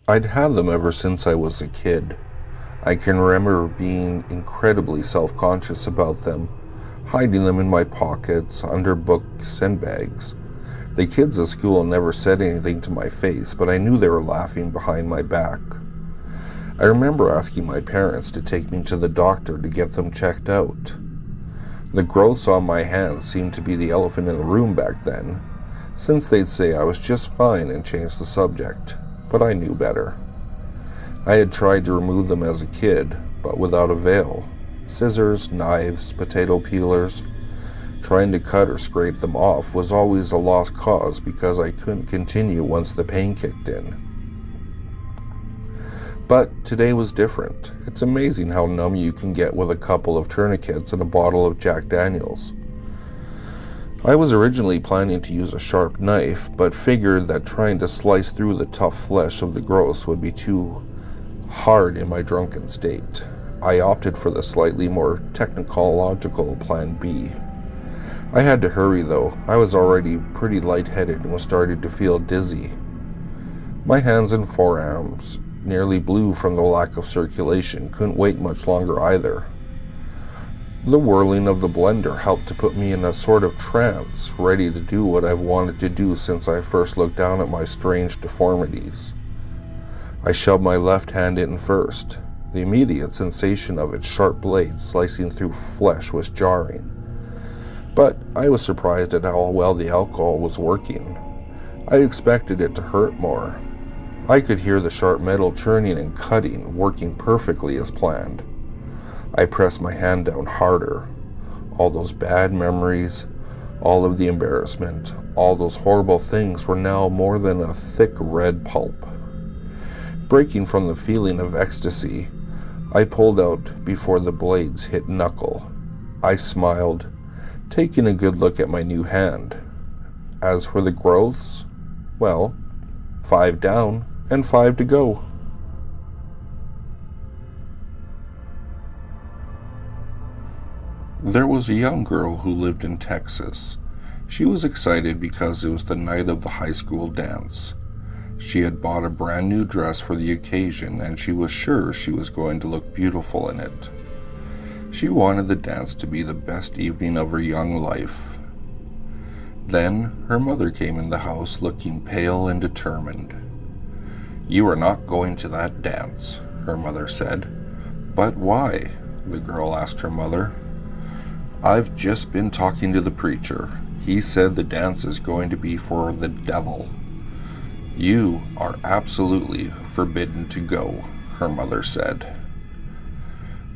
I'd had them ever since I was a kid. I can remember being incredibly self-conscious about them, hiding them in my pockets, under books and bags. The kids at school never said anything to my face, but I knew they were laughing behind my back. I remember asking my parents to take me to the doctor to get them checked out. The growths on my hands seemed to be the elephant in the room back then, since they'd say I was just fine and change the subject, but I knew better. I had tried to remove them as a kid, but without avail. Scissors, knives, potato peelers. Trying to cut or scrape them off was always a lost cause because I couldn't continue once the pain kicked in. But today was different. It's amazing how numb you can get with a couple of tourniquets and a bottle of Jack Daniels. I was originally planning to use a sharp knife, but figured that trying to slice through the tough flesh of the growths would be too hard in my drunken state. I opted for the slightly more technological plan B. I had to hurry though. I was already pretty lightheaded and was starting to feel dizzy. My hands and forearms, nearly blue from the lack of circulation, couldn't wait much longer either. The whirling of the blender helped to put me in a sort of trance, ready to do what I've wanted to do since I first looked down at my strange deformities. I shoved my left hand in first. The immediate sensation of its sharp blade slicing through flesh was jarring. But I was surprised at how well the alcohol was working. I expected it to hurt more. I could hear the sharp metal churning and cutting, working perfectly as planned. I pressed my hand down harder. All those bad memories, all of the embarrassment, all those horrible things were now more than a thick red pulp. Breaking from the feeling of ecstasy, I pulled out before the blades hit knuckle. I smiled, taking a good look at my new hand. As for the growths, well, 5 down and 5 to go. There was a young girl who lived in Texas. She was excited because it was the night of the high school dance. She had bought a brand new dress for the occasion, and she was sure she was going to look beautiful in it. She wanted the dance to be the best evening of her young life. Then her mother came in the house looking pale and determined. "You are not going to that dance," her mother said. "But why?" the girl asked her mother. "I've just been talking to the preacher. He said the dance is going to be for the devil." "You are absolutely forbidden to go," her mother said.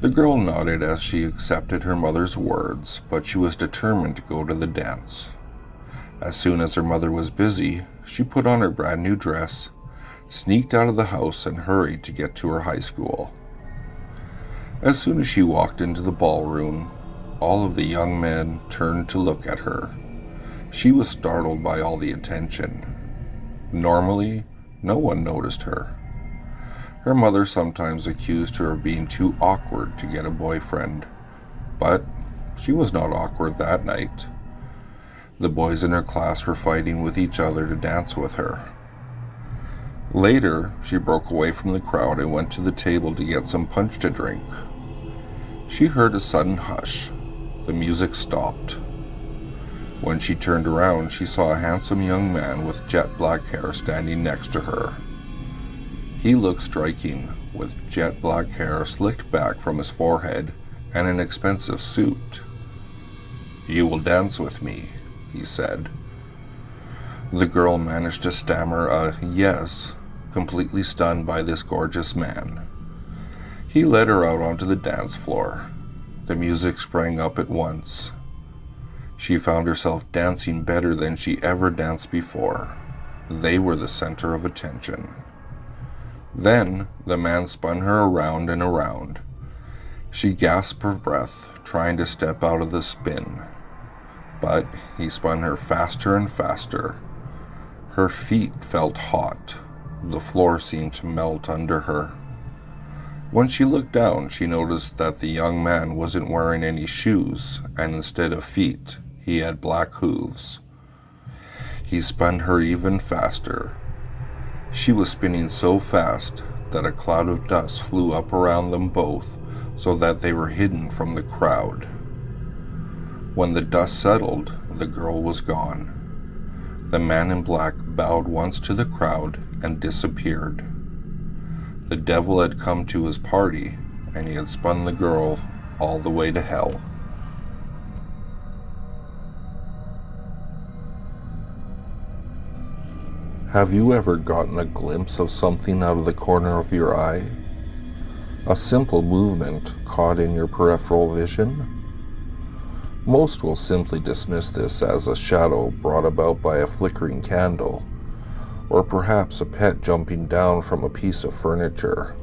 The girl nodded as she accepted her mother's words, but she was determined to go to the dance. As soon as her mother was busy, she put on her brand new dress, sneaked out of the house, and hurried to get to her high school. As soon as she walked into the ballroom, all of the young men turned to look at her. She was startled by all the attention. Normally, no one noticed her. Her mother sometimes accused her of being too awkward to get a boyfriend, but she was not awkward that night. The boys in her class were fighting with each other to dance with her. Later, she broke away from the crowd and went to the table to get some punch to drink. She heard a sudden hush. The music stopped. When she turned around, she saw a handsome young man with jet black hair standing next to her. He looked striking, with jet black hair slicked back from his forehead and an expensive suit. "You will dance with me," he said. The girl managed to stammer a yes, completely stunned by this gorgeous man. He led her out onto the dance floor. The music sprang up at once. She found herself dancing better than she ever danced before. They were the center of attention. Then the man spun her around and around. She gasped for breath, trying to step out of the spin. But he spun her faster and faster. Her feet felt hot. The floor seemed to melt under her. When she looked down, she noticed that the young man wasn't wearing any shoes, and instead of feet, he had black hooves. He spun her even faster. She was spinning so fast that a cloud of dust flew up around them both so that they were hidden from the crowd. When the dust settled, the girl was gone. The man in black bowed once to the crowd and disappeared. The devil had come to his party, and he had spun the girl all the way to hell. Have you ever gotten a glimpse of something out of the corner of your eye? A simple movement caught in your peripheral vision? Most will simply dismiss this as a shadow brought about by a flickering candle, or perhaps a pet jumping down from a piece of furniture.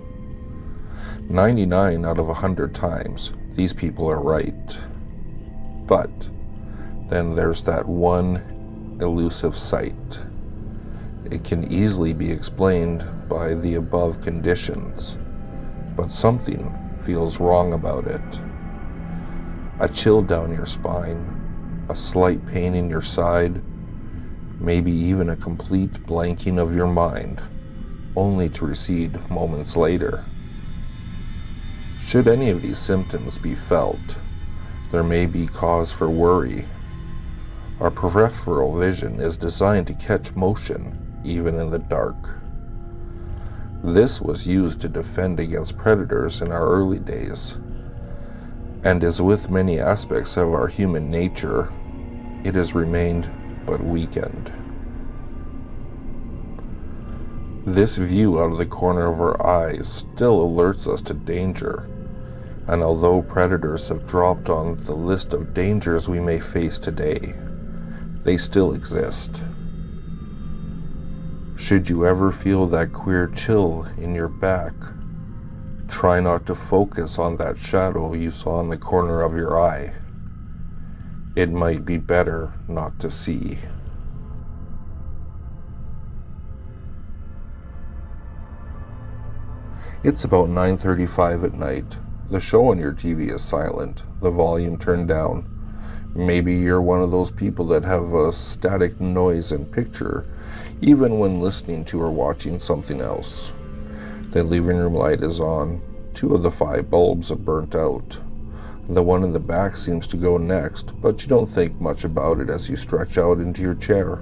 99 out of 100 times, these people are right. But then there's that one elusive sight. It can easily be explained by the above conditions, but something feels wrong about it. A chill down your spine, a slight pain in your side, maybe even a complete blanking of your mind, only to recede moments later. Should any of these symptoms be felt, there may be cause for worry. Our peripheral vision is designed to catch motion, even in the dark. This was used to defend against predators in our early days, and as with many aspects of our human nature, it has remained but weakened. This view out of the corner of our eyes still alerts us to danger, and although predators have dropped on the list of dangers we may face today, they still exist. Should you ever feel that queer chill in your back, try not to focus on that shadow you saw in the corner of your eye. It might be better not to see. It's about 9:35 at night. The show on your TV is silent, the volume turned down. Maybe you're one of those people that have a static noise and picture even when listening to or watching something else. The living room light is on. 2 of the 5 bulbs are burnt out. The one in the back seems to go next, but you don't think much about it as you stretch out into your chair.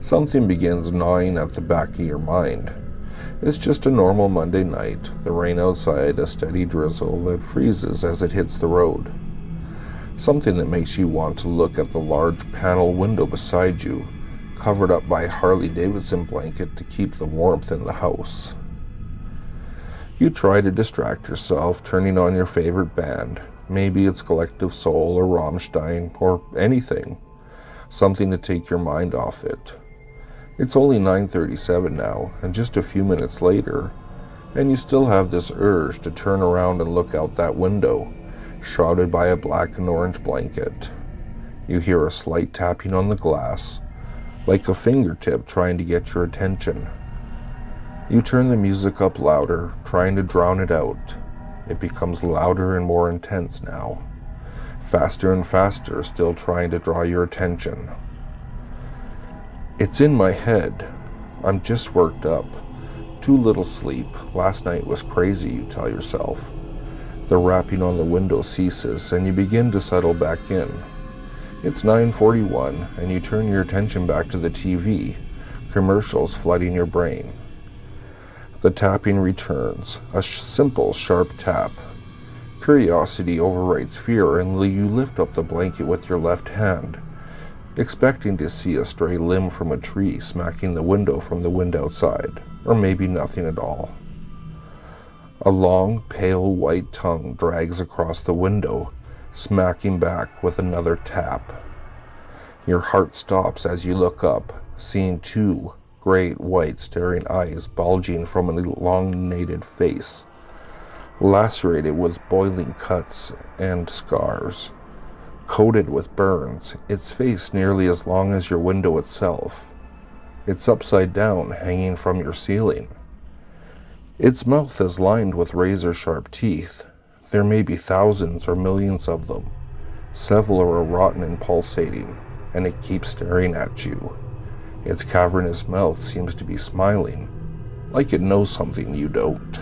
Something begins gnawing at the back of your mind. It's just a normal Monday night, the rain outside, a steady drizzle that freezes as it hits the road. Something that makes you want to look at the large panel window beside you, covered up by a Harley-Davidson blanket to keep the warmth in the house. You try to distract yourself, turning on your favorite band. Maybe it's Collective Soul or Rammstein or anything. Something to take your mind off it. It's only 9:37 now, and just a few minutes later, and you still have this urge to turn around and look out that window, shrouded by a black and orange blanket. You hear a slight tapping on the glass, like a fingertip trying to get your attention. You turn the music up louder, trying to drown it out. It becomes louder and more intense now. Faster and faster, still trying to draw your attention. It's in my head. I'm just worked up. Too little sleep. Last night was crazy, you tell yourself. The rapping on the window ceases, and you begin to settle back in. It's 9:41, and you turn your attention back to the TV, commercials flooding your brain. The tapping returns, a simple, sharp tap. Curiosity overrides fear, and you lift up the blanket with your left hand, expecting to see a stray limb from a tree smacking the window from the wind outside, or maybe nothing at all. A long, pale white tongue drags across the window, smacking back with another tap. Your heart stops as you look up, seeing 2 great white staring eyes bulging from an elongated face, lacerated with boiling cuts and scars, coated with burns, its face nearly as long as your window itself. It's upside down, hanging from your ceiling. Its mouth is lined with razor-sharp teeth. There may be thousands or millions of them. Several are rotten and pulsating, and it keeps staring at you. Its cavernous mouth seems to be smiling, like it knows something you don't.